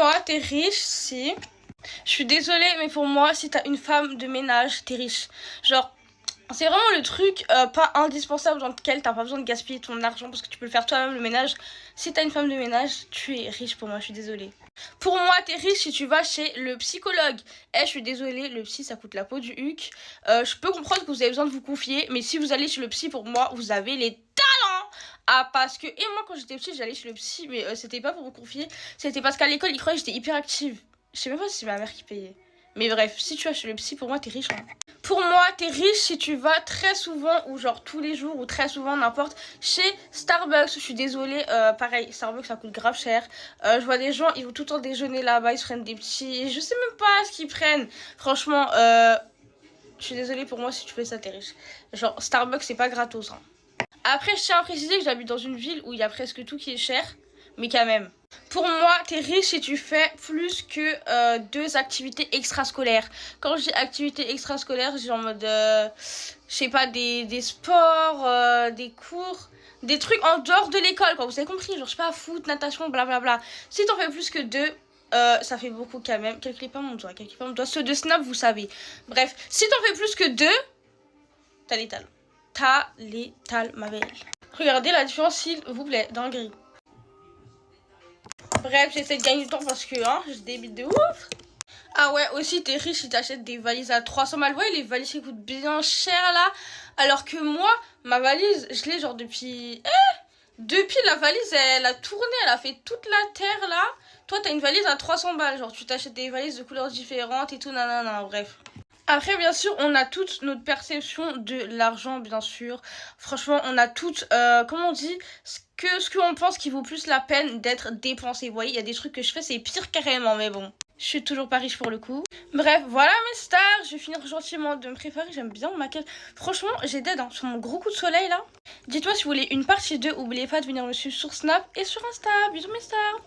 moi, t'es riche si... Je suis désolée, mais pour moi, si t'as une femme de ménage, t'es riche. Genre, c'est vraiment le truc pas indispensable dans lequel t'as pas besoin de gaspiller ton argent parce que tu peux le faire toi-même, le ménage. Si t'as une femme de ménage, tu es riche pour moi, je suis désolée. Pour moi, t'es riche si tu vas chez le psychologue. Je suis désolée, le psy, ça coûte la peau du huc. Je peux comprendre que vous avez besoin de vous confier, mais si vous allez chez le psy, pour moi, vous avez les talents. Ah, parce que... Et moi, quand j'étais petite, j'allais chez le psy, mais c'était pas pour me confier. C'était parce qu'à l'école, ils croyaient que j'étais hyper active. Je sais même pas si c'est ma mère qui payait. Mais bref, si tu vas chez le psy, pour moi, t'es riche. Hein. Pour moi, t'es riche si tu vas très souvent, ou genre tous les jours, ou très souvent, n'importe, chez Starbucks. Je suis désolée, pareil, Starbucks, ça coûte grave cher. Je vois des gens, ils vont tout le temps déjeuner là-bas, ils se prennent des petits... Je sais même pas ce qu'ils prennent. Franchement, je suis désolée, pour moi, si tu fais ça, t'es riche. Genre, Starbucks, c'est pas gratos. Hein. Après, je tiens à préciser que j'habite dans une ville où il y a presque tout qui est cher, mais quand même. Pour moi, t'es riche si tu fais plus que 2 activités extrascolaires. Quand je dis activités extrascolaires, j'ai en mode, je sais pas, des sports, des cours, des trucs en dehors de l'école, quoi. Vous avez compris, genre, je sais pas, foot, natation, blablabla. Si t'en fais plus que 2, ça fait beaucoup quand même. Calculez pas mon doigt, calculez pas mon doigt. Ceux de Snap, vous savez. Bref, si t'en fais plus que 2, t'as l'étal. T'as l'étal, ma belle. Regardez la différence, s'il vous plaît, dans le gris. Bref, j'essaie de gagner du temps parce que hein, j'ai des bites de ouf. Ah ouais, aussi t'es riche si t'achètes des valises à 300 balles. Ouais, les valises qui coûtent bien cher là. Alors que moi, ma valise, je l'ai genre depuis... depuis la valise, elle a tourné, elle a fait toute la terre là. Toi, t'as une valise à 300 balles. Genre, tu t'achètes des valises de couleurs différentes et tout, nanana, bref. Après, bien sûr, on a toute notre perception de l'argent, bien sûr. Franchement, on a toute, comment on dit, ce qu'on pense qui vaut plus la peine d'être dépensé. Vous voyez, il y a des trucs que je fais, c'est pire carrément, mais bon. Je suis toujours pas riche pour le coup. Bref, voilà mes stars. Je vais finir gentiment de me préparer. J'aime bien mon maquillage. Franchement, j'ai dead hein, sur mon gros coup de soleil là. Dites-moi si vous voulez une partie 2. N'oubliez pas de venir me suivre sur Snap et sur Insta. Bisous mes stars.